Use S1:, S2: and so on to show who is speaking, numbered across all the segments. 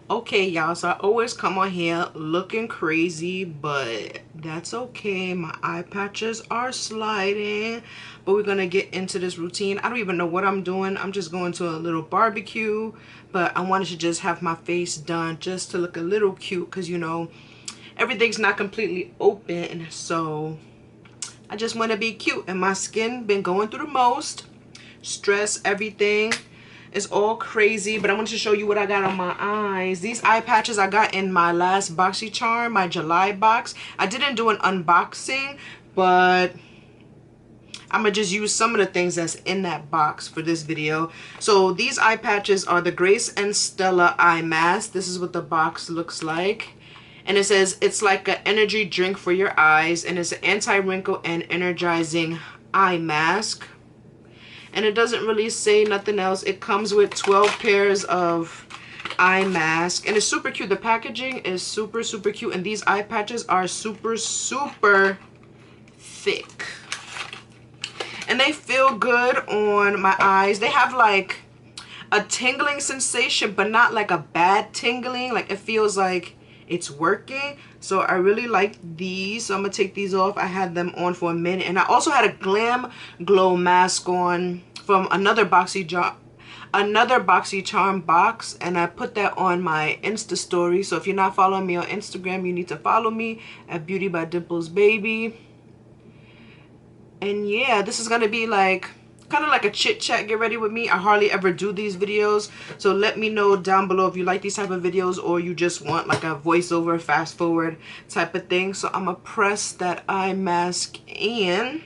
S1: Okay, y'all, so I always come on here looking crazy, but that's okay. My eye patches are sliding, but we're gonna get into this routine. I don't even know what I'm doing. I'm just going to a little barbecue, but I wanted to just have my face done just to look a little cute because, you know, everything's not completely open, so I just want to be cute. And my skin been going through the most stress, everything is all crazy, but I want to show you what I got on my eyes. These eye patches I got in my last BoxyCharm, my July box. I didn't do an unboxing, but I'm gonna just use some of the things that's in that box for this video. So these eye patches are the Grace and Stella eye mask. This is what the box looks like, and it says it's like an energy drink for your eyes, and it's an anti-wrinkle and energizing eye mask. And it doesn't really say nothing else. It comes with 12 pairs of eye mask, and it's super cute. The packaging is super cute, and these eye patches are super thick, and they feel good on my eyes. They have like a tingling sensation, but not like a bad tingling. Like it feels like it's working. So I really like these, so I'm gonna take these off. I had them on for a minute, and I also had a Glam Glow mask on from another BoxyCharm box, and I put that on my Insta story. So if you're not following me on Instagram, you need to follow me at Beauty by Dimples Baby. And yeah, this is gonna be like kind of like a chit chat, get ready with me. I hardly ever do these videos, so let me know down below if you like these type of videos or you just want like a voiceover fast forward type of thing. So I'm gonna press that eye mask in,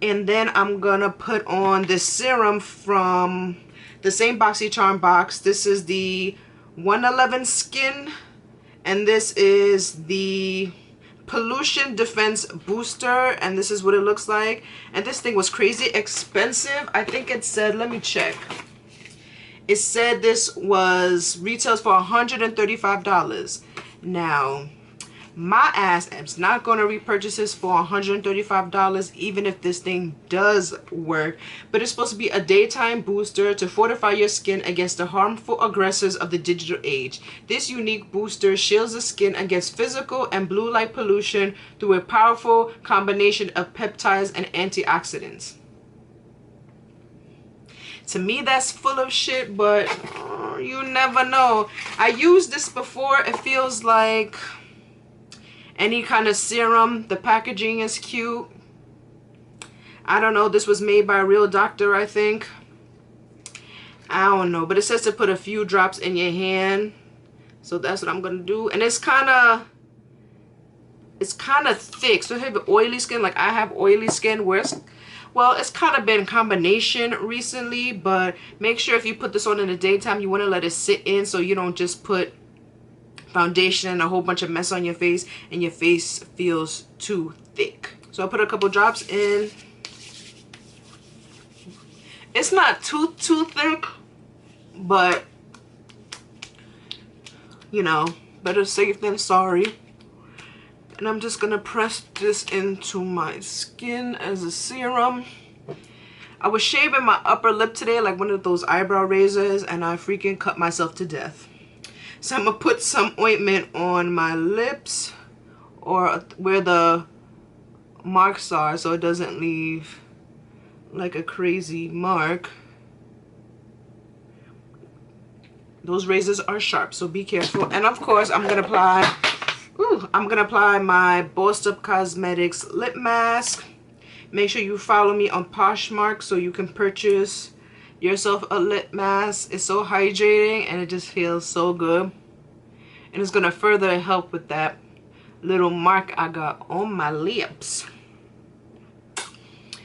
S1: and then I'm gonna put on this serum from the same BoxyCharm box. This is the 111 Skin, and this is the Pollution Defense Booster, and this is what it looks like. And this thing was crazy expensive. I think it said, let me check, it said this was retails for $135. Now my ass is not going to repurchase this for $135, even if this thing does work. But it's supposed to be a daytime booster to fortify your skin against the harmful aggressors of the digital age. This unique booster shields the skin against physical and blue light pollution through a powerful combination of peptides and antioxidants. To me, that's full of shit, but you never know. I used this before. It feels like any kind of serum. The packaging is cute. I don't know. This was made by a real doctor, I think. I don't know. But it says to put a few drops in your hand. So that's what I'm going to do. And it's kind of thick. So if you have oily skin, like I have oily skin, where it's kind of been combination recently. But make sure if you put this on in the daytime, you want to let it sit in so you don't just put foundation and a whole bunch of mess on your face and your face feels too thick. So I put a couple drops in. It's not too thick, but you know, better safe than sorry. And I'm just gonna press this into my skin as a serum. I was shaving my upper lip today, like one of those eyebrow razors, and I freaking cut myself to death. So I'm gonna put some ointment on my lips, or where the marks are, so it doesn't leave like a crazy mark. Those razors are sharp, so be careful. And of course I'm gonna apply my Bossed Up Cosmetics lip mask. Make sure you follow me on Poshmark so you can purchase yourself a lip mask. It's so hydrating and it just feels so good, and it's gonna further help with that little mark I got on my lips.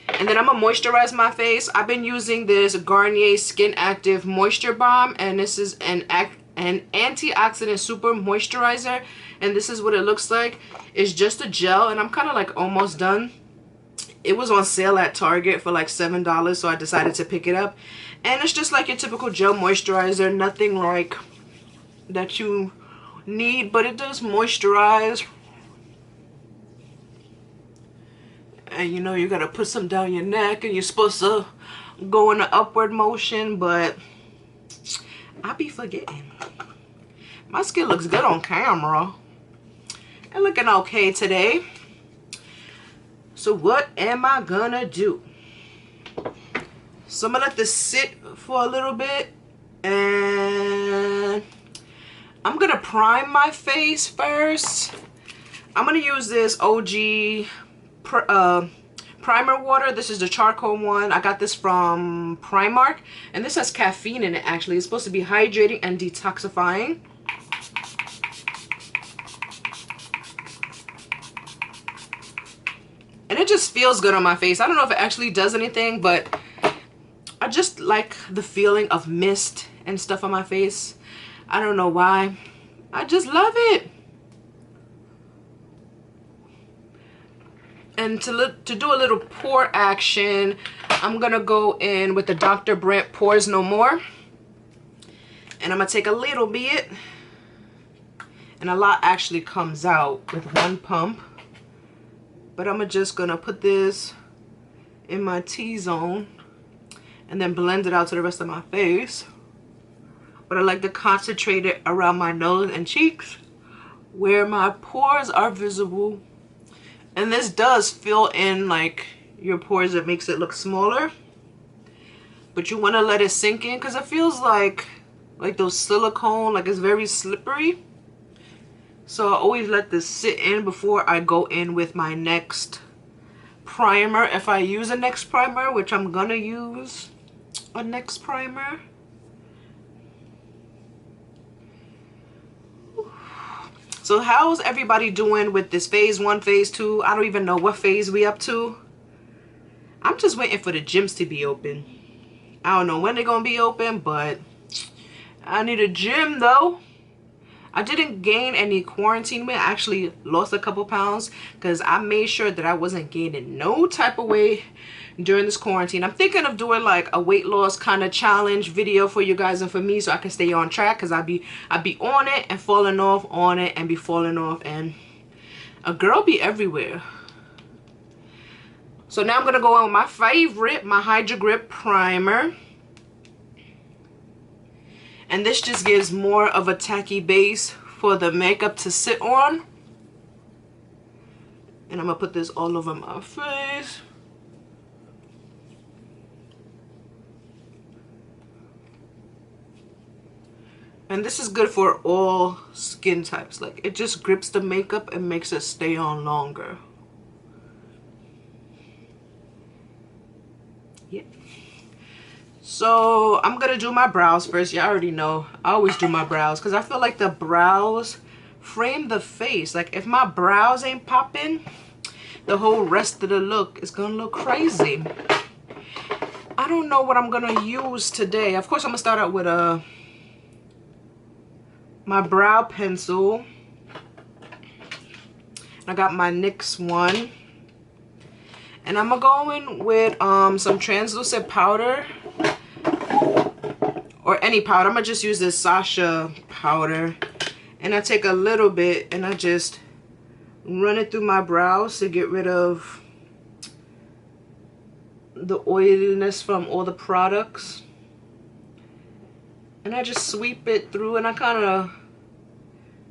S1: And then I'm gonna moisturize my face. I've been using this Garnier Skin Active Moisture Balm, and this is an antioxidant super moisturizer, and this is what it looks like. It's just a gel, and I'm kind of like almost done. It was on sale at Target for like $7, so I decided to pick it up. And it's just like your typical gel moisturizer, nothing like that you need, but it does moisturize. And you know, you gotta put some down your neck, and you're supposed to go in an upward motion, but I be forgetting. My skin looks good on camera. And looking okay today. So what am I gonna do? So I'm gonna let this sit for a little bit. And I'm gonna prime my face first. I'm gonna use this OG primer water. This is the charcoal one. I got this from Primark, and this has caffeine in it. Actually, it's supposed to be hydrating and detoxifying. And it just feels good on my face. I don't know if it actually does anything, but I just like the feeling of mist and stuff on my face. I don't know why. I just love it. And to do a little pore action, I'm gonna go in with the Dr. Brandt Pores No More. And I'm gonna take a little bit, and a lot actually comes out with one pump. But I'm just gonna put this in my T-zone and then blend it out to the rest of my face. But I like to concentrate it around my nose and cheeks where my pores are visible. And this does fill in like your pores. It makes it look smaller. But you want to let it sink in because it feels like those silicone, like it's very slippery. So I always let this sit in before I go in with my next primer. If I use a next primer, which I'm gonna use a next primer. So how's everybody doing with this phase 1, phase 2? I don't even know what phase we up to. I'm just waiting for the gyms to be open. I don't know when they're gonna be open, but I need a gym though. I didn't gain any quarantine weight. I actually lost a couple pounds because I made sure that I wasn't gaining no type of weight during this quarantine. I'm thinking of doing like a weight loss kind of challenge video for you guys and for me so I can stay on track, because I'd be on it and falling off, on it and be falling off, and a girl be everywhere. So now I'm gonna go on with my favorite, my Hydra Grip primer. And this just gives more of a tacky base for the makeup to sit on. And I'm gonna put this all over my face. And this is good for all skin types. Like, it just grips the makeup and makes it stay on longer. Yeah. So I'm gonna do my brows first. You already know I always do my brows because I feel like the brows frame the face. Like, if my brows ain't popping, the whole rest of the look is gonna look crazy. I don't know what I'm gonna use today. Of course, I'm gonna start out with my brow pencil. I got my NYX one, and I'm gonna go in with some translucent powder, or any powder. I'm gonna just use this Sasha powder, and I take a little bit and I just run it through my brows to get rid of the oiliness from all the products. And I just sweep it through, and I kind of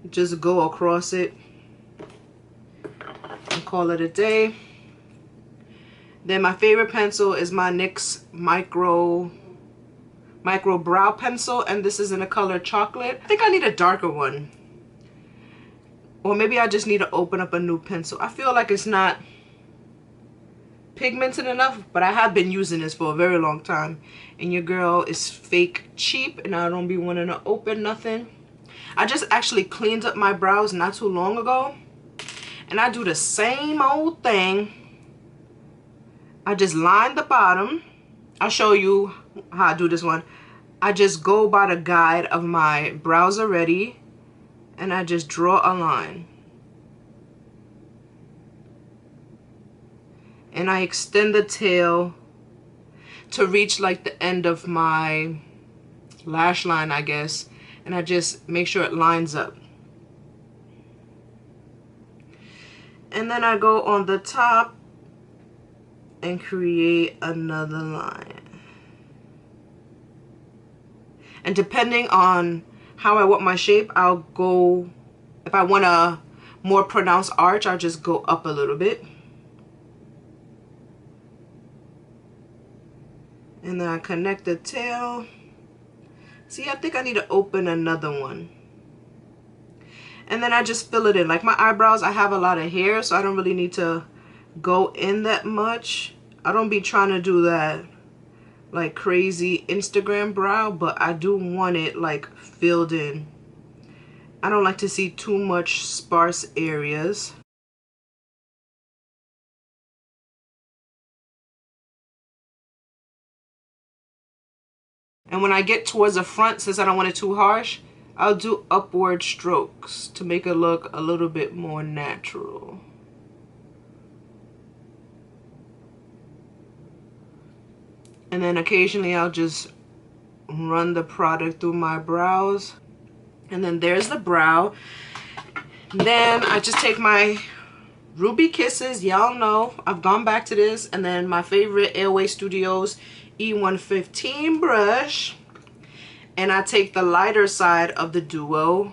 S1: just go across it and call it a day. Then my favorite pencil is my NYX micro brow pencil, and this is in the color chocolate. I think I need a darker one, or maybe I just need to open up a new pencil. I feel like it's not pigmented enough, but I have been using this for a very long time, and your girl is fake cheap and I don't be wanting to open nothing. I just actually cleaned up my brows not too long ago, and I do the same old thing. I just line the bottom. I'll show you how I do this one. I just go by the guide of my brows already, and I just draw a line. And I extend the tail to reach like the end of my lash line, I guess. And I just make sure it lines up. And then I go on the top and create another line. And depending on how I want my shape, I'll go, if I want a more pronounced arch, I'll just go up a little bit. And then I connect the tail. See, I think I need to open another one. And then I just fill it in. Like my eyebrows, I have a lot of hair, so I don't really need to go in that much. I don't be trying to do that like crazy Instagram brow, but I do want it like filled in. I don't like to see too much sparse areas. And when I get towards the front, since I don't want it too harsh, I'll do upward strokes to make it look a little bit more natural. And then occasionally I'll just run the product through my brows. And then there's the brow. Then I just take my Ruby Kisses, y'all know I've gone back to this, and then my favorite Airway Studios E115 brush, and I take the lighter side of the duo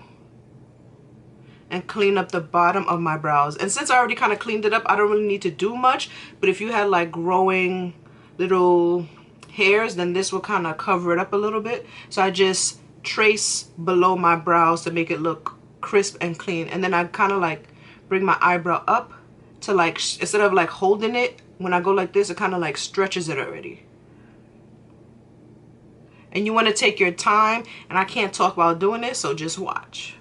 S1: and clean up the bottom of my brows. And since I already kind of cleaned it up, I don't really need to do much, but if you had like growing little hairs, then this will kind of cover it up a little bit. So I just trace below my brows to make it look crisp and clean, and then I kind of like bring my eyebrow up to like, instead of like holding it, when I go like this, it kind of like stretches it already. And you want to take your time, and I can't talk while doing this, so just watch.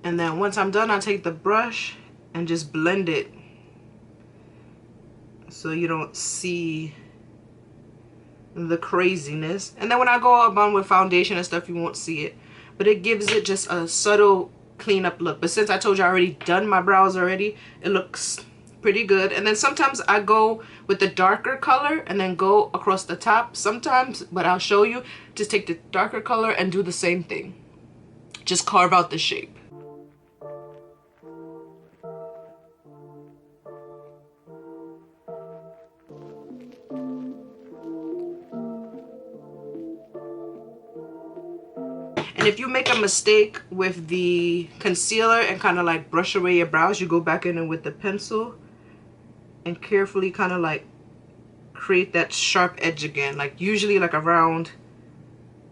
S1: And then once I'm done, I take the brush and just blend it so you don't see the craziness. And then when I go up on with foundation and stuff, you won't see it, but it gives it just a subtle cleanup look. But since I told you I already done my brows already, it looks pretty good. And then sometimes I go with the darker color and then go across the top sometimes, but I'll show you. Just take the darker color and do the same thing. Just carve out the shape. And if you make a mistake with the concealer and kind of like brush away your brows, you go back in and with the pencil and carefully kind of like create that sharp edge again. Like usually like around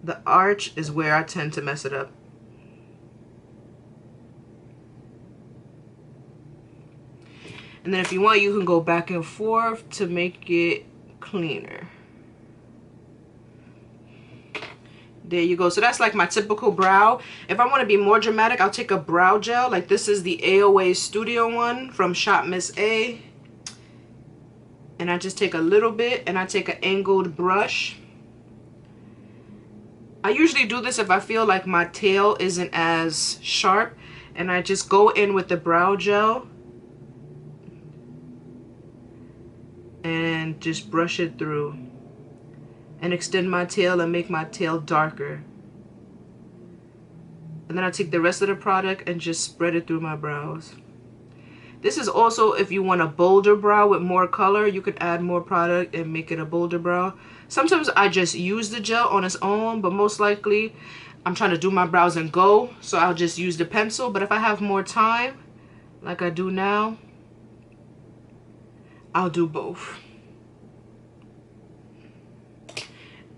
S1: the arch is where I tend to mess it up. And then if you want, you can go back and forth to make it cleaner. There you go. So that's like my typical brow. If I want to be more dramatic, I'll take a brow gel. Like this is the AOA Studio one from Shop Miss A. And I just take a little bit, and I take an angled brush. I usually do this if I feel like my tail isn't as sharp, and I just go in with the brow gel and just brush it through and extend my tail and make my tail darker. And then I take the rest of the product and just spread it through my brows. This is also if you want a bolder brow with more color, you could add more product and make it a bolder brow. Sometimes I just use the gel on its own, but most likely I'm trying to do my brows and go, so I'll just use the pencil. But if I have more time, like I do now, I'll do both.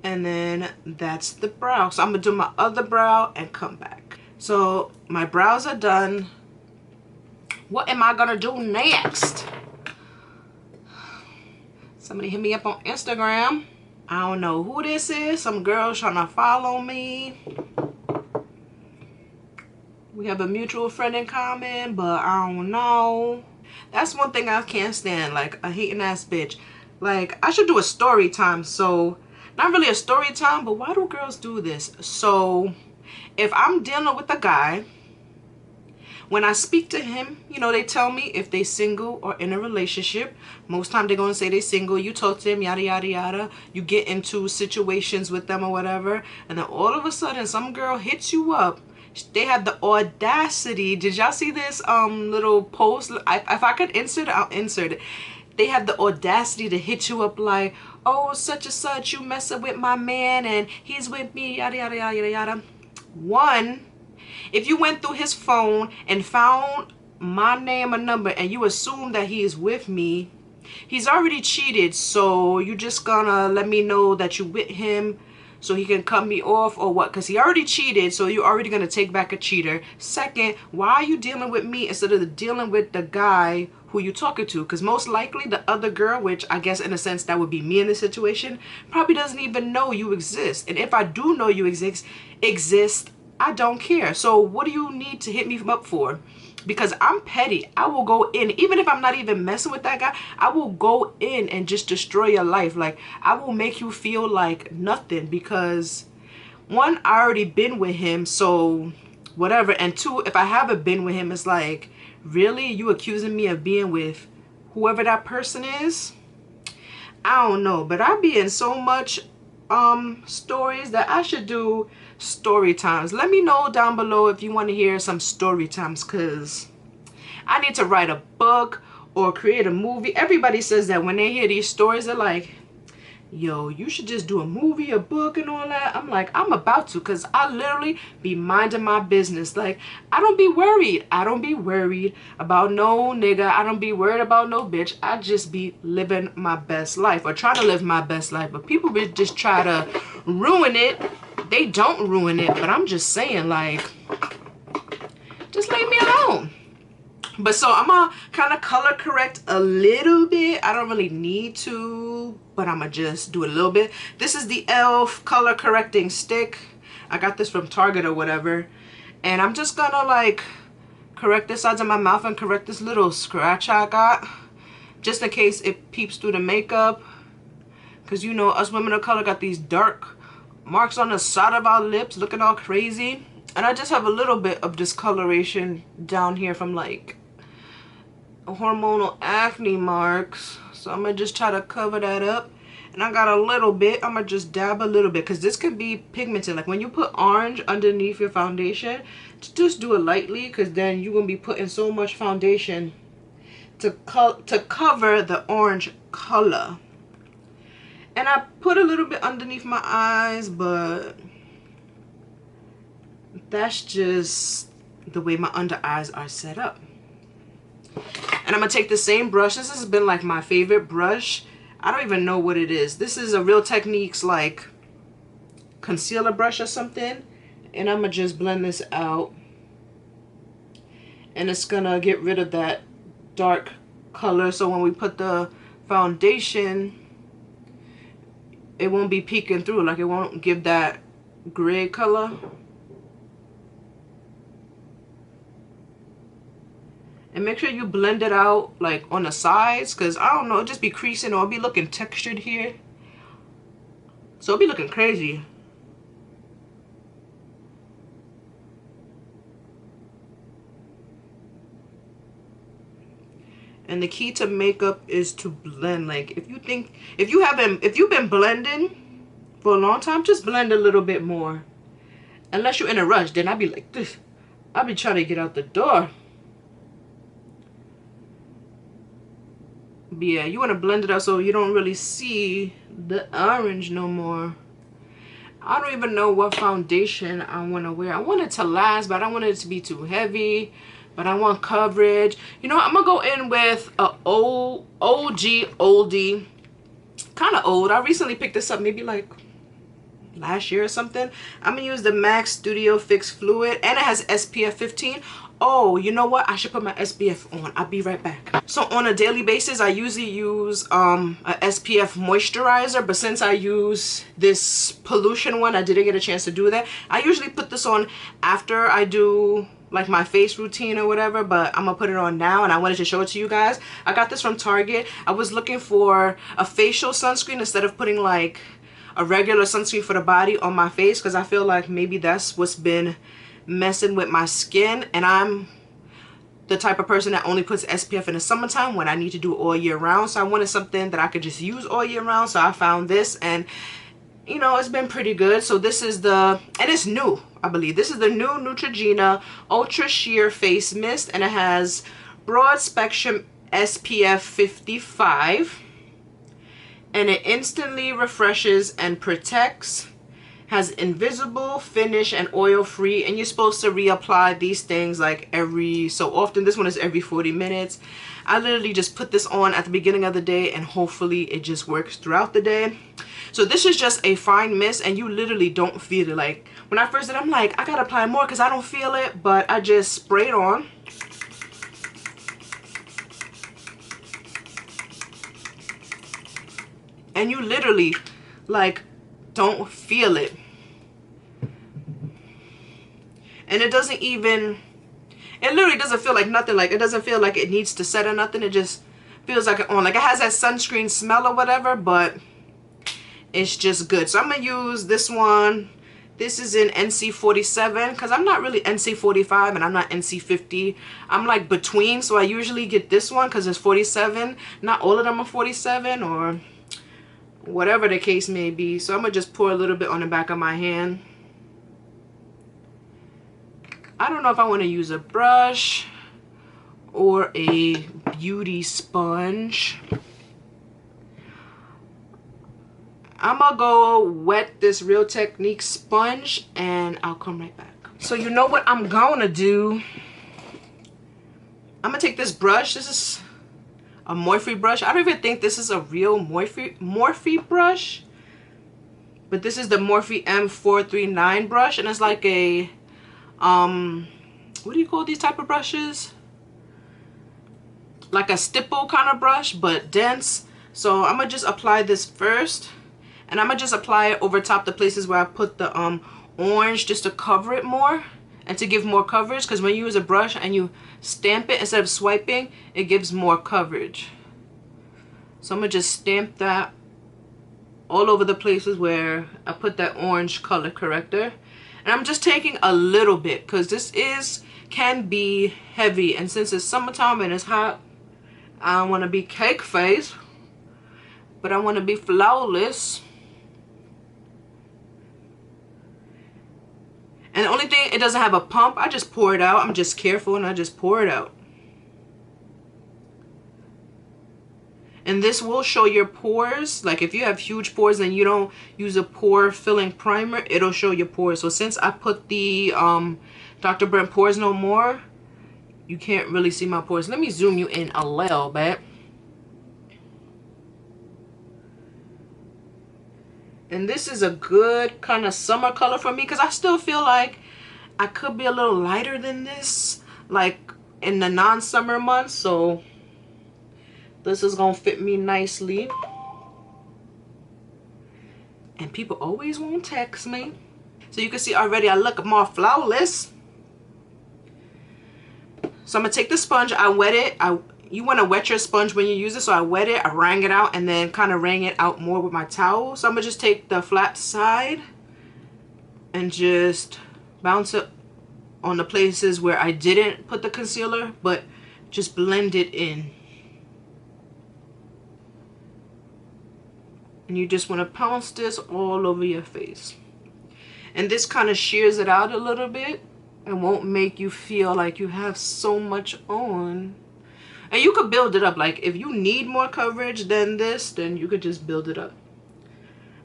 S1: And then that's the brow. So I'm gonna do my other brow and come back. So my brows are done. What am I gonna do next? Somebody hit me up on Instagram. I don't know who this is. Some girl trying to follow me. We have a mutual friend in common, but I don't know. That's one thing I can't stand, like a hating ass bitch. Like, I should do a story time. So not really a story time, but why do girls do this? So if I'm dealing with a guy, when I speak to him, you know, they tell me if they single or in a relationship. Most time they're gonna say they single. You talk to them, yada yada yada. You get into situations with them or whatever, and then all of a sudden some girl hits you up They have the audacity. Did y'all see this little post? If I could insert it, I'll insert it. They have the audacity to hit you up like, oh, such and such, you messing with my man and he's with me, yada yada yada yada yada. One, if you went through his phone and found my name or number and you assume that he is with me, he's already cheated. So you just gonna let me know that you with him so he can cut me off or what? Because he already cheated, so you're already gonna take back a cheater. Second, why are you dealing with me instead of dealing with the guy who you talking to? Because most likely the other girl, which I guess in a sense that would be me in this situation, probably doesn't even know you exist. And if I do know you exist, I don't care. So what do you need to hit me up for? Because I'm petty. I will go in, even if I'm not even messing with that guy, I will go in and just destroy your life. Like, I will make you feel like nothing because one, I already been with him, so whatever. And two, if I haven't been with him, it's like, really? You accusing me of being with whoever that person is? I don't know, but I be in so much stories that I should do story times. Let me know down below if you want to hear some story times, because I need to write a book or create a movie. Everybody says that when they hear these stories, they're like, yo, you should just do a movie, a book, and all that. I'm like, I'm about to, because I literally be minding my business. Like, I don't be worried. I don't be worried about no nigga. I don't be worried about no bitch. I just be living my best life, or trying to live my best life. But people be just try to ruin it. They don't ruin it, but I'm just saying, like, just leave me alone. But so I'm gonna kind of color correct a little bit. I don't really need to, but I'm gonna just do a little bit. This is the e.l.f. color correcting stick. I got this from Target or whatever. And I'm just gonna like correct the sides of my mouth and correct this little scratch I got, just in case it peeps through the makeup. Because you know, us women of color got these dark marks on the side of our lips looking all crazy. And I just have a little bit of discoloration down here from like hormonal acne marks, so I'm gonna just try to cover that up. And I got a little bit, I'm gonna just dab a little bit, because this could be pigmented. Like when you put orange underneath your foundation, just do it lightly, because then you're gonna be putting so much foundation to cover the orange color. And I put a little bit underneath my eyes, but that's just the way my under eyes are set up. And I'm gonna take the same brush. This has been like my favorite brush. I don't even know what it is. This is a Real Techniques like concealer brush or something. And I'm gonna just blend this out. And it's gonna get rid of that dark color, so when we put the foundation, it won't be peeking through. Like, it won't give that gray color. And make sure you blend it out like on the sides, because I don't know, it'll just be creasing or it'll be looking textured here. So it'll be looking crazy. And the key to makeup is to blend. Like, if you've been blending for a long time, just blend a little bit more. Unless you're in a rush, then I'll be like this. I'll be trying to get out the door. But yeah, you want to blend it out so you don't really see the orange no more. I don't even know what foundation I want to wear. I want it to last, but I don't want it to be too heavy. But I want coverage. You know what? I'm going to go in with a oldie. Kind of old. I recently picked this up maybe like last year or something. I'm going to use the MAC Studio Fix Fluid. And it has SPF 15. Oh, you know what? I should put my SPF on. I'll be right back. So on a daily basis, I usually use a SPF moisturizer. But since I use this pollution one, I didn't get a chance to do that. I usually put this on after I do like my face routine or whatever, but I'm gonna put it on now, and I wanted to show it to you guys. I got this from Target. I was looking for a facial sunscreen instead of putting like a regular sunscreen for the body on my face, because I feel like maybe that's what's been messing with my skin. And I'm the type of person that only puts SPF in the summertime when I need to do it all year round. So I wanted something that I could just use all year round. So I found this, and you know, it's been pretty good. So this is and it's new. I believe. This is the new Neutrogena Ultra Sheer Face Mist, and it has broad spectrum SPF 55. And it instantly refreshes and protects. Has invisible finish and oil free, and you're supposed to reapply these things like every so often. This one is every 40 minutes. I literally just put this on at the beginning of the day, and hopefully it just works throughout the day. So this is just a fine mist, and you literally don't feel it. Like when I first did, I'm like, I gotta apply more because I don't feel it, but I just spray it on. And you literally like don't feel it. And it doesn't even, it literally doesn't feel like nothing. Like it doesn't feel like it needs to set or nothing. It just feels like it on. Like it has that sunscreen smell or whatever, but it's just good. So I'm gonna use this one. This is in NC 47 because I'm not really NC 45 and I'm not NC 50. I'm like between, so I usually get this one because it's 47. Not all of them are 47 or whatever the case may be. So I'm gonna just pour a little bit on the back of my hand. I don't know if I want to use a brush or a beauty sponge. I'm gonna go wet this Real Technique sponge and I'll come right back. So you know what I'm gonna do? I'm gonna take this brush. This is a Morphe brush. I don't even think this is a real Morphe brush, but this is the Morphe M439 brush, and it's like a what do you call these type of brushes? Like a stipple kind of brush, but dense. So I'm gonna just apply this first, and I'm gonna just apply it over top the places where I put the orange, just to cover it more and to give more coverage, because when you use a brush and you stamp it instead of swiping, it gives more coverage. So I'm gonna just stamp that all over the places where I put that orange color corrector. And I'm just taking a little bit because this can be heavy, and since it's summertime and it's hot, I don't want to be cake face, but I want to be flawless. And the only thing, it doesn't have a pump. I just pour it out. I'm just careful and I just pour it out. And this will show your pores. Like if you have huge pores and you don't use a pore filling primer, it'll show your pores. So since I put the Dr. Brent Pores No More, you can't really see my pores. Let me zoom you in a little bit. And this is a good kind of summer color for me because I still feel like I could be a little lighter than this, like in the non-summer months. So this is gonna fit me nicely. And people always want to text me. So you can see already I look more flawless. So I'm gonna take the sponge, I wet it. You want to wet your sponge when you use it, so I wet it, I wrang it out, and then kind of wring it out more with my towel. So I'm gonna just take the flat side and just bounce it on the places where I didn't put the concealer, but just blend it in. And you just want to pounce this all over your face. And this kind of shears it out a little bit and won't make you feel like you have so much on. And you could build it up. Like if you need more coverage than this, then you could just build it up.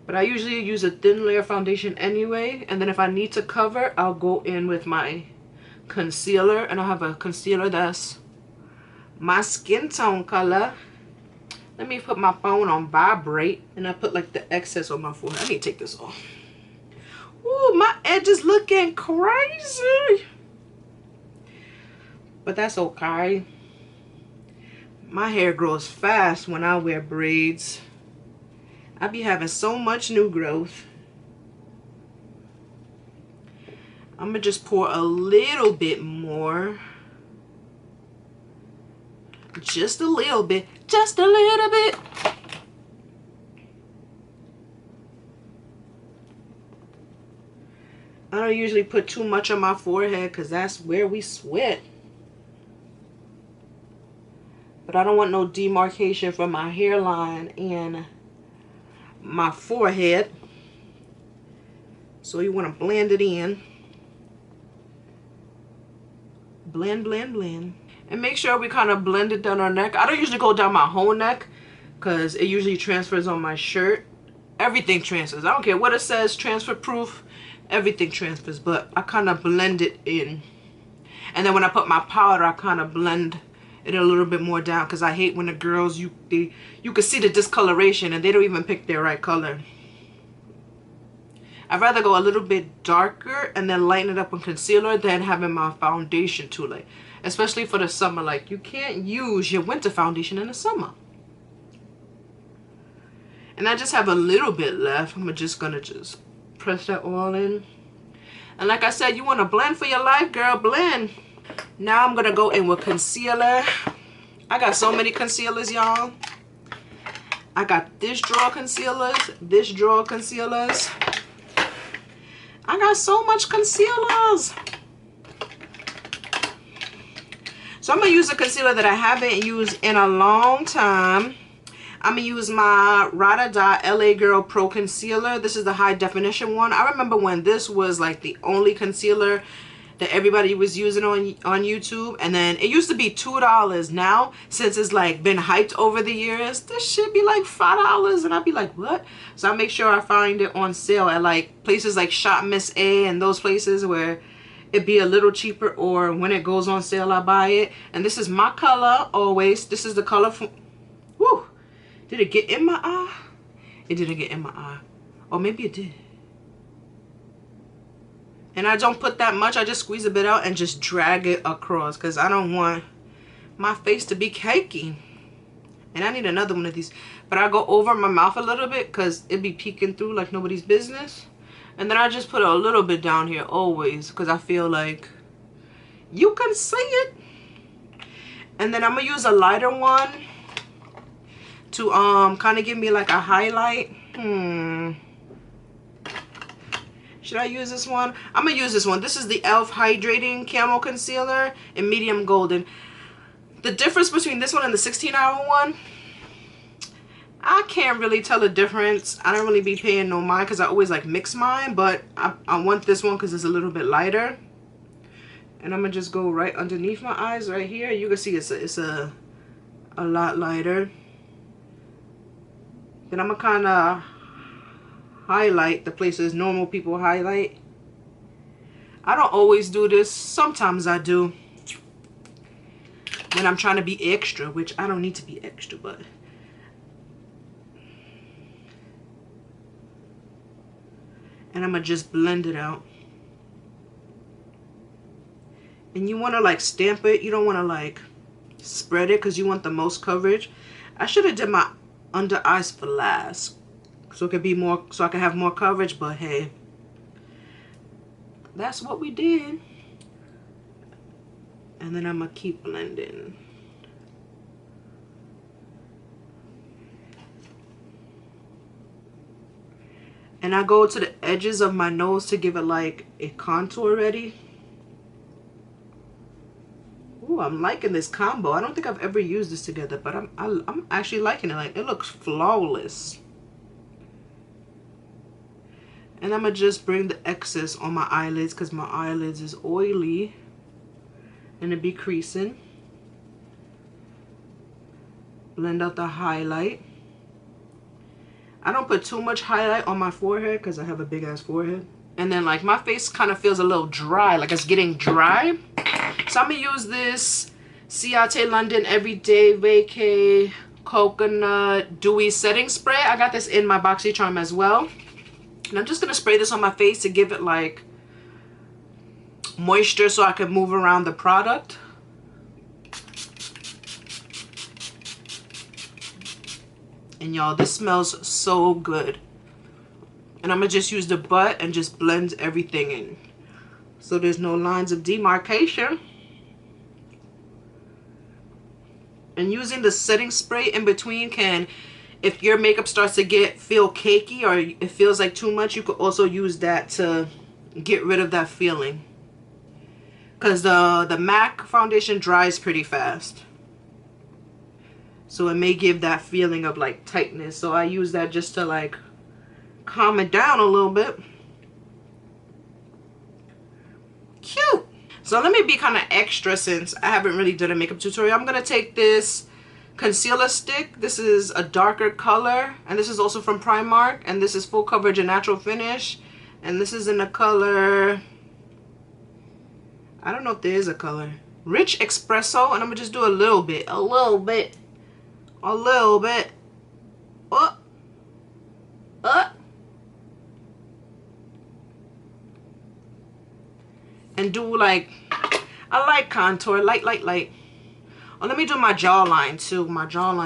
S1: But I usually use a thin layer foundation anyway. And then if I need to cover, I'll go in with my concealer. And I have a concealer that's my skin tone color. Let me put my phone on vibrate. And I put like the excess on my forehead. I need to take this off. Ooh, my edge is looking crazy. But that's okay. My hair grows fast when I wear braids. I be having so much new growth. I'm gonna just pour a little bit more. Just a little bit. Just a little bit. I don't usually put too much on my forehead because that's where we sweat. But I don't want no demarcation from my hairline and my forehead. So you want to blend it in. Blend, blend, blend. And make sure we kind of blend it down our neck. I don't usually go down my whole neck because it usually transfers on my shirt. Everything transfers. I don't care what it says, transfer proof. Everything transfers, but I kind of blend it in. And then when I put my powder, I kind of blend it a little bit more down because I hate when the girls, you can see the discoloration and they don't even pick their right color. I'd rather go a little bit darker and then lighten it up with concealer than having my foundation too light. Especially for the summer. Like, you can't use your winter foundation in the summer. And I just have a little bit left. I'm just gonna press that all in. And like I said, you want to blend for your life, girl, blend. Now I'm gonna go in with concealer. I got so many concealers, y'all. I got this drawer concealers, this drawer concealers. I got so much concealers. So I'm gonna use a concealer that I haven't used in a long time. I'm gonna use my Ride or Die LA Girl Pro Concealer. This is the high definition one. I remember when this was like the only concealer that everybody was using on YouTube, and then it used to be $2. Now, since it's like been hyped over the years, this should be like $5, and I'd be like, what? So I make sure I find it on sale at like places like Shop Miss A and those places where it'd be a little cheaper, or when it goes on sale I buy it. And this is my color always. This is the color from, woo, did it get in my eye? It didn't get in my eye, or maybe it did. And I don't put that much. I just squeeze a bit out and just drag it across because I don't want my face to be cakey. And I need another one of these. But I go over my mouth a little bit because it be peeking through like nobody's business. And then I just put a little bit down here always because I feel like you can see it. And then I'm going to use a lighter one to kind of give me like a highlight. Should I use this one? I'm going to use this one. This is the e.l.f. Hydrating Camo Concealer in medium golden. The difference between this one and the 16-hour one, I can't really tell the difference. I don't really be paying no mind because I always like mix mine. But I want this one because it's a little bit lighter. And I'm going to just go right underneath my eyes right here. You can see it's a lot lighter. Then I'm going to kind of highlight the places normal people highlight. I don't always do this. Sometimes I do. When I'm trying to be extra, which I don't need to be extra, but. And I'm going to just blend it out. And you want to like stamp it. You don't want to like spread it because you want the most coverage. I should have did my under eyes for last. So it could be more, so I can have more coverage, but hey, that's what we did. And then I'm gonna keep blending. And I go to the edges of my nose to give it like a contour ready. Ooh, I'm liking this combo. I don't think I've ever used this together, but I'm actually liking it. Like, it looks flawless. And I'm going to just bring the excess on my eyelids because my eyelids is oily. And it be creasing. Blend out the highlight. I don't put too much highlight on my forehead because I have a big ass forehead. And then like my face kind of feels a little dry. Like it's getting dry. So I'm going to use this Ciate London Everyday Vacay Coconut Dewy Setting Spray. I got this in my BoxyCharm as well. And I'm just going to spray this on my face to give it like moisture so I can move around the product. And y'all, this smells so good. And I'm going to just use the butt and just blend everything in. So there's no lines of demarcation. And using the setting spray in between can, if your makeup starts to feel cakey or it feels like too much, you could also use that to get rid of that feeling. Because the MAC foundation dries pretty fast. So it may give that feeling of like tightness. So I use that just to like calm it down a little bit. Cute. So let me be kind of extra since I haven't really done a makeup tutorial. I'm going to take this concealer stick. This is a darker color, and this is also from Primark, and this is full coverage and natural finish, and this is in the color, I don't know if there is a color, Rich Espresso, and I'm going to just do a little bit. And do like, I like contour, light. Oh, let me do my jawline too,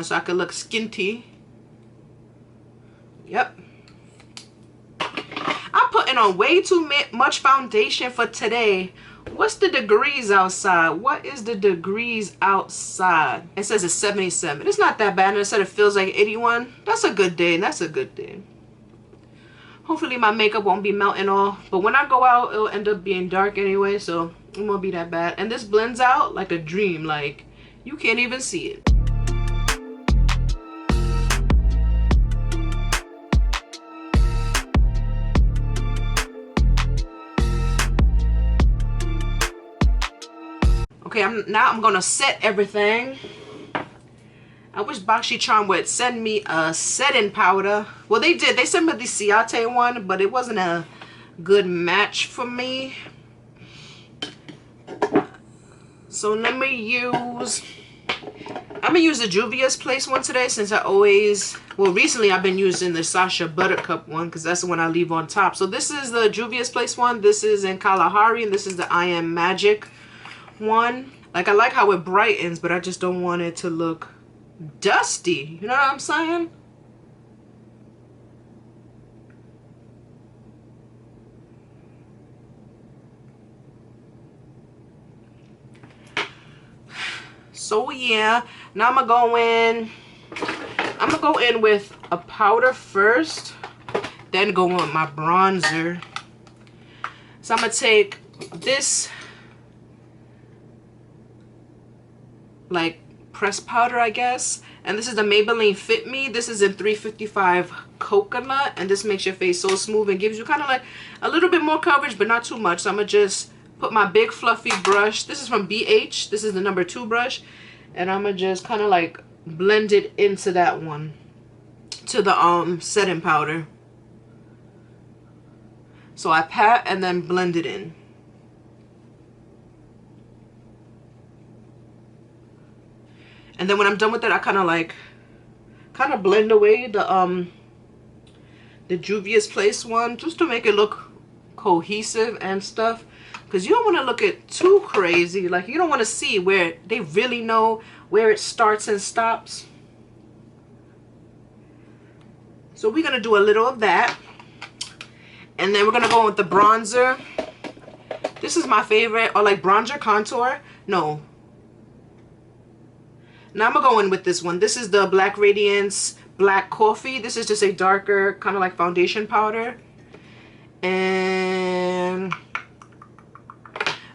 S1: so I can look skinty. Yep. I'm putting on way too much foundation for today. What's the degrees outside? What is the degrees outside? It says it's 77. It's not that bad. And it said it feels like 81. That's a good day. That's a good day. Hopefully my makeup won't be melting off. But when I go out, it'll end up being dark anyway. So it won't be that bad. And this blends out like a dream. Like, you can't even see it. Okay, now I'm gonna set everything. I wish BoxyCharm would send me a setting powder. Well, they did. They sent me the Ciate one, but it wasn't a good match for me. So let me use, I'm gonna use the Juvia's Place one today, since I always, well, recently I've been using the Sasha Buttercup one because that's the one I leave on top. So this is the Juvia's Place one. This is in Kalahari, and this is the I Am Magic one. Like, I like how it brightens, but I just don't want it to look dusty. You know what I'm saying? So yeah, now I'm gonna go in with a powder first, then go in with my bronzer. So I'm gonna take this like pressed powder, I guess, and this is the Maybelline Fit Me. This is in 355 coconut, and this makes your face so smooth and gives you kind of like a little bit more coverage, but not too much. So I'm gonna just put my big fluffy brush. This is from BH. This is the number 2 brush, and I'm gonna just kind of like blend it into that one, to the setting powder. So I pat and then blend it in. And then when I'm done with it, I kind of blend away the Juvia's Place one, just to make it look cohesive and stuff. Because you don't want to look it too crazy. Like, you don't want to see where they really know where it starts and stops. So we're going to do a little of that. And then we're going to go with the bronzer. This is my favorite. Or like bronzer contour. No. Now I'm going to go in with this one. This is the Black Radiance Black Coffee. This is just a darker kind of like foundation powder. And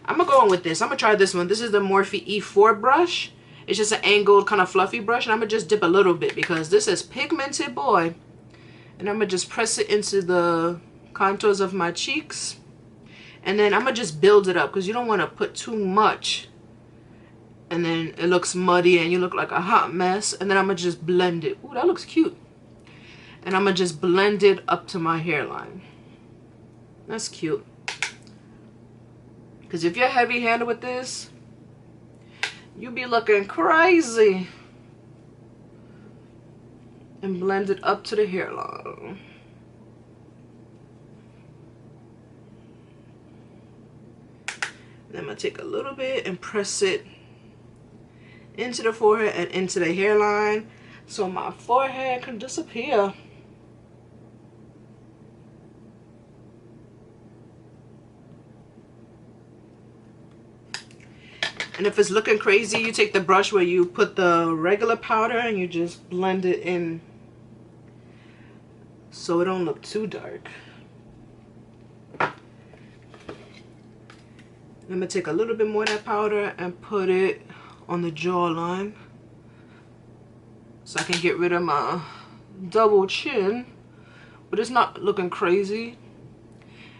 S1: I'm going to go in with this. I'm going to try this one. This is the Morphe E4 brush. It's just an angled kind of fluffy brush. And I'm going to just dip a little bit because this is pigmented, boy. And I'm going to just press it into the contours of my cheeks. And then I'm going to just build it up because you don't want to put too much. And then it looks muddy and you look like a hot mess. And then I'm going to just blend it. Ooh, that looks cute. And I'm going to just blend it up to my hairline. That's cute. Because if you're heavy-handed with this, you'll be looking crazy. And blend it up to the hairline. Then I'm going to take a little bit and press it into the forehead and into the hairline so my forehead can disappear. And if it's looking crazy, you take the brush where you put the regular powder and you just blend it in so it don't look too dark. I'm going to take a little bit more of that powder and put it on the jawline so I can get rid of my double chin, but it's not looking crazy.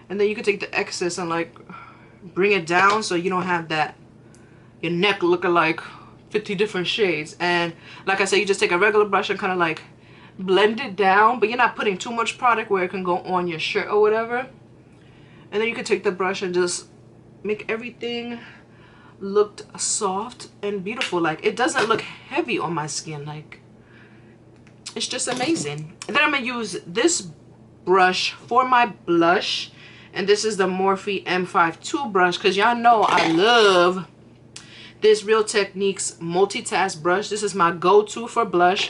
S1: And then you can take the excess and like bring it down so you don't have that, your neck looking like 50 different shades. And like I said, you just take a regular brush and kind of like blend it down, but you're not putting too much product where it can go on your shirt or whatever. And then you can take the brush and just make everything look soft and beautiful. Like, it doesn't look heavy on my skin. Like, it's just amazing. And then I'm gonna use this brush for my blush, and this is the Morphe M52 brush, because y'all know I love this Real Techniques multitask brush. This is my go-to for blush,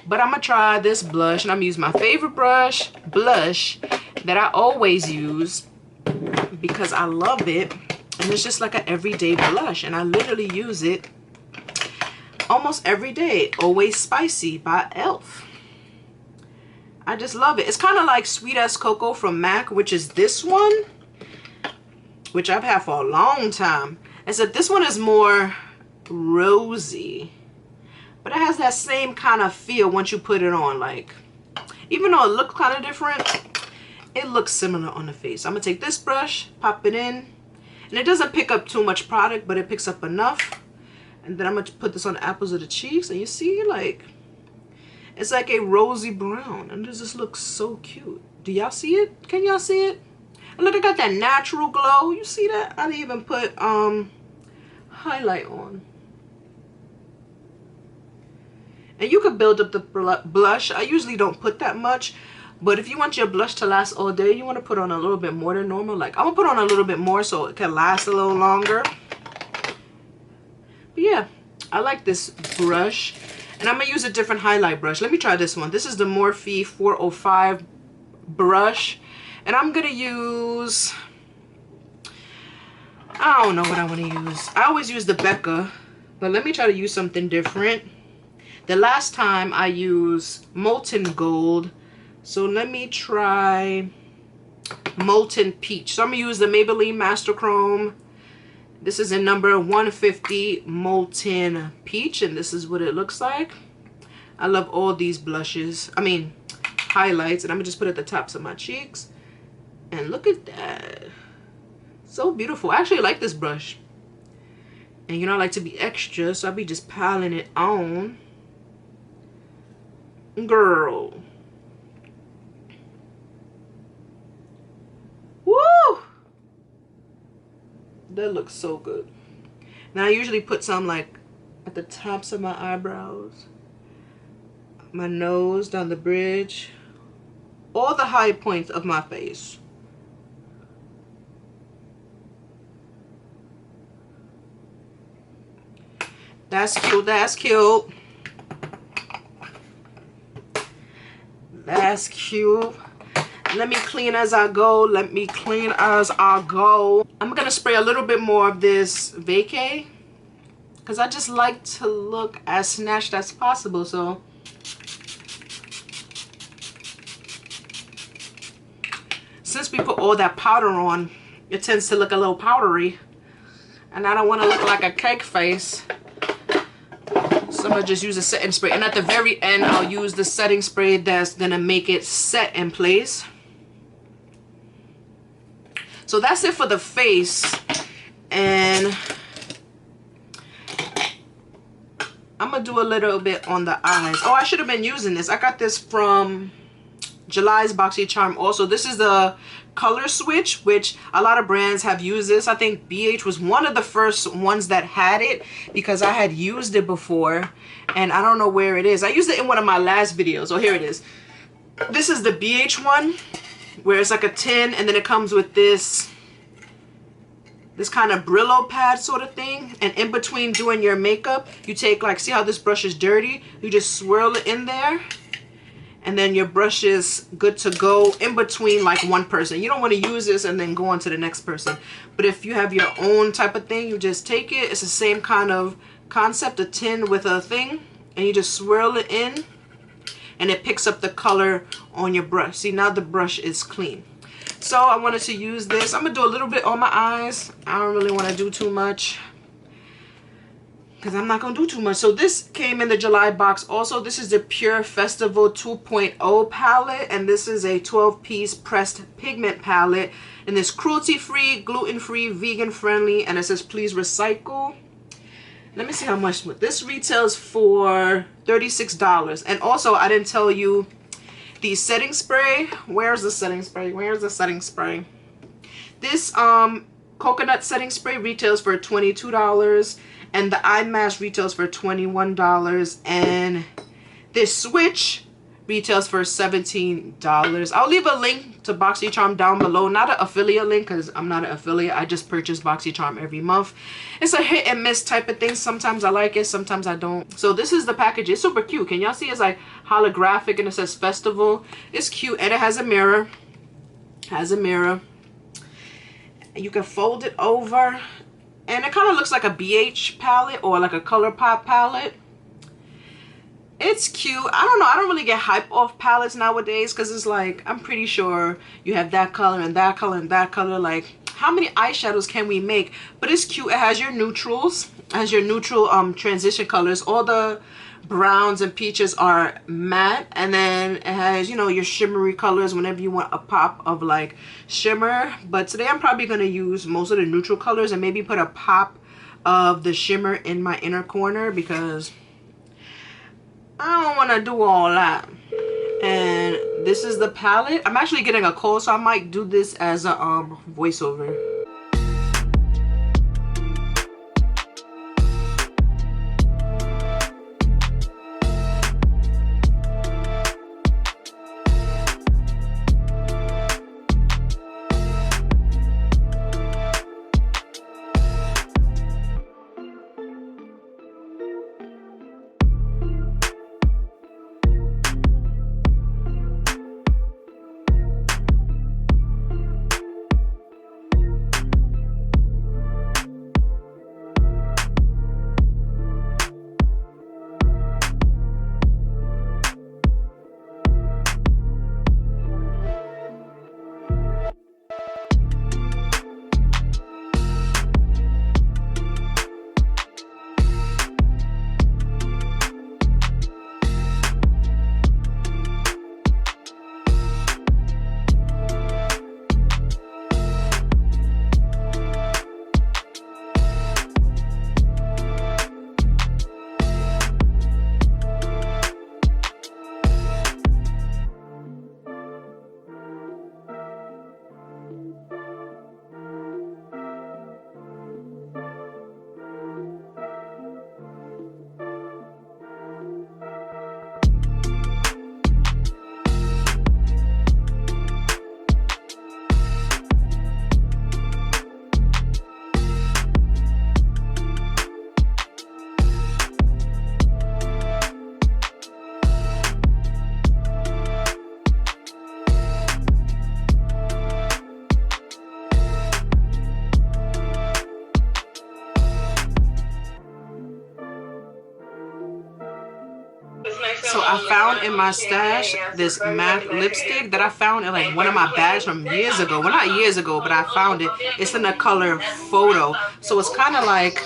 S1: but I'm gonna try this blush, and I'm gonna use my favorite blush that I always use because I love it, and it's just like an everyday blush, and I literally use it almost every day. Always Spicy by e.l.f. I just love it. It's kind of like Sweet as Cocoa from MAC, which is this one, which I've had for a long time. Except this one is more rosy, but it has that same kind of feel once you put it on. Like, even though it looks kind of different, it looks similar on the face. I'm gonna take this brush, pop it in, and it doesn't pick up too much product, but it picks up enough. And then I'm gonna put this on the apples of the cheeks, and you see, like, it's like a rosy brown, and this just looks so cute. Do y'all see it? Can y'all see it? And look, I got that natural glow. You see that? I didn't even put highlight on. And you could build up the blush. I usually don't put that much, but if you want your blush to last all day, you want to put on a little bit more than normal. Like, I'm gonna put on a little bit more so it can last a little longer. But yeah, I like this brush, and I'm gonna use a different highlight brush. Let me try this one. This is the Morphe 405 brush, and I'm gonna use, I don't know what I want to use. I always use the Becca, but let me try to use something different. The last time I used Molten Gold, so let me try Molten Peach. So I'm gonna use the Maybelline Master Chrome. This is in number 150, Molten Peach, and this is what it looks like. I love all these blushes, highlights, and I'm gonna just put it at the tops of my cheeks. And look at that. So beautiful. I actually like this brush. And you know, I like to be extra, so I'll be just piling it on. Girl. Woo! That looks so good. Now I usually put some like at the tops of my eyebrows, my nose, down the bridge, all the high points of my face. That's cute, that's cute. That's cute. Let me clean as I go. Let me clean as I go. I'm gonna spray a little bit more of this vacay because I just like to look as snatched as possible. So since we put all that powder on, it tends to look a little powdery, and I don't want to look like a cake face. So I'm gonna just use a setting spray, and at the very end I'll use the setting spray that's gonna make it set in place. So that's it for the face, and I'm gonna do a little bit on the eyes. Oh, I should have been using this. I got this from July's Boxy Charm also. This is the color switch, which a lot of brands have used this. I think BH was one of the first ones that had it because I had used it before, and I don't know where it is. I used it in one of my last videos. Oh, here it is. This is the BH one, where it's like a tin, and then it comes with this kind of Brillo pad sort of thing, and in between doing your makeup, you take, like, see how this brush is dirty? You just swirl it in there, and then your brush is good to go in between, like, one person. You don't want to use this and then go on to the next person, but if you have your own type of thing, you just take it. It's the same kind of concept, a tin with a thing, and you just swirl it in, and it picks up the color on your brush. See, now the brush is clean. So I wanted to use this. I'm gonna do a little bit on my eyes. I don't really want to do too much. because I'm not gonna do too much. So this came in the July box. Also, this is the Pure Festival 2.0 palette, and this is a 12-piece pressed pigment palette, and it's cruelty-free, gluten-free, vegan-friendly, and it says please recycle. Let me see how much this retails for. $36. And also, I didn't tell you the setting spray. Where's the setting spray? Where's the setting spray? This coconut setting spray retails for $22, and the eye mask retails for $21, and this switch retails for $17. I'll leave a link to BoxyCharm down below. Not an affiliate link, because I'm not an affiliate. I just purchase BoxyCharm every month. It's a hit and miss type of thing. Sometimes I like it, sometimes I don't. So this is the package. It's super cute. Can y'all see? It's like holographic, and it says festival. It's cute, and it has a mirror. Has a mirror. And you can fold it over, and it kind of looks like a BH palette or like a ColourPop palette. It's cute. I don't know. I don't really get hype off palettes nowadays, because it's like, I'm pretty sure you have that color and that color and that color. Like, how many eyeshadows can we make? But it's cute. It has your neutrals. It has your neutral transition colors. All the browns and peaches are matte, and then it has, you know, your shimmery colors whenever you want a pop of like shimmer. But today I'm probably going to use most of the neutral colors and maybe put a pop of the shimmer in my inner corner, because I don't want to do all that. And this is the palette. I'm actually getting a cold, so I might do this as a voiceover. So I found in my stash this matte lipstick that I found in like one of my bags from years ago. Well, not years ago, but I found it. It's in the color Photo. So it's kind of like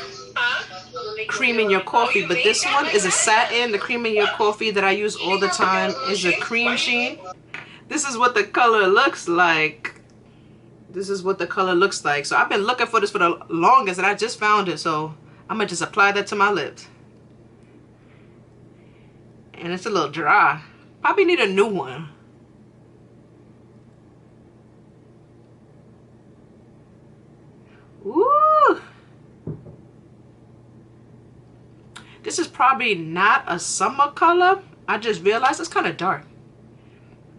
S1: cream in your coffee, but this one is a satin. The cream in your coffee that I use all the time is a cream sheen. This is what the color looks like. This is what the color looks like. So I've been looking for this for the longest, and I just found it. So I'm gonna just apply that to my lips. And it's a little dry. Probably need a new one. Ooh. This is probably not a summer color. I just realized it's kind of dark.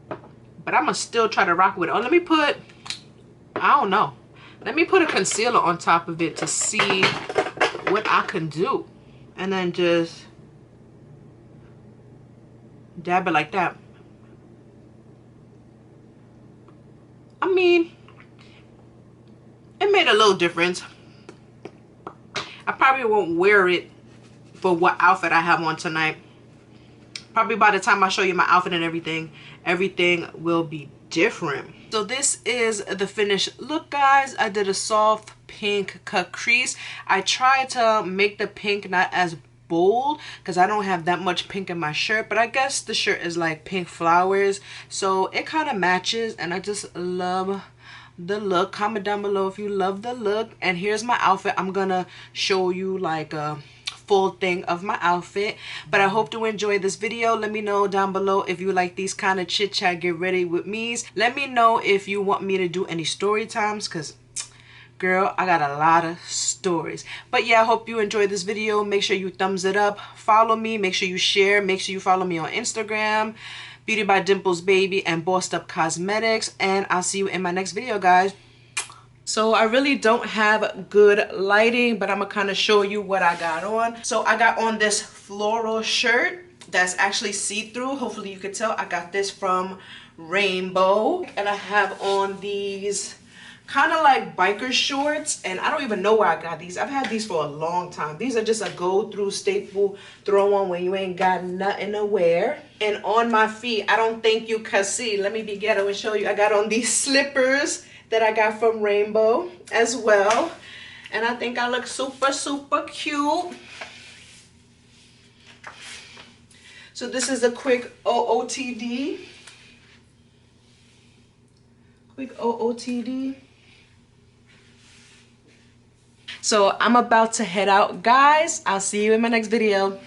S1: But I'm gonna still try to rock with it. Oh, let me put, I don't know. Let me put a concealer on top of it to see what I can do. And then just dab it like that. I mean, it made a little difference. I probably won't wear it for what outfit I have on tonight. Probably by the time I show you my outfit and everything will be different. So this is the finished look, guys. I did a soft pink cut crease. I tried to make the pink not as bold because I don't have that much pink in my shirt, but I guess the shirt is like pink flowers, so it kind of matches, and I just love the look. Comment down below if you love the look. And here's my outfit. I'm gonna show you like a full thing of my outfit, but I hope to enjoy this video. Let me know down below if you like these kind of chit chat get ready with me's. Let me know if you want me to do any story times, because girl, I got a lot of stories. But yeah, I hope you enjoyed this video. Make sure you thumbs it up, follow me, make sure you share, make sure you follow me on Instagram, Beauty by Dimples Baby and Bossed Up Cosmetics, and I'll see you in my next video, guys. So I really don't have good lighting, but I'm gonna kind of show you what I got on. So I got on this floral shirt that's actually see-through. Hopefully you could tell. I got this from Rainbow, and I have on these kind of like biker shorts, and I don't even know where I got these. I've had these for a long time. These are just a go-through staple throw on when you ain't got nothing to wear. And on my feet, I don't think you can see. Let me be ghetto and show you. I got on these slippers that I got from Rainbow as well, and I think I look super, super cute. So this is a quick OOTD. Quick OOTD. So I'm about to head out, guys. I'll see you in my next video.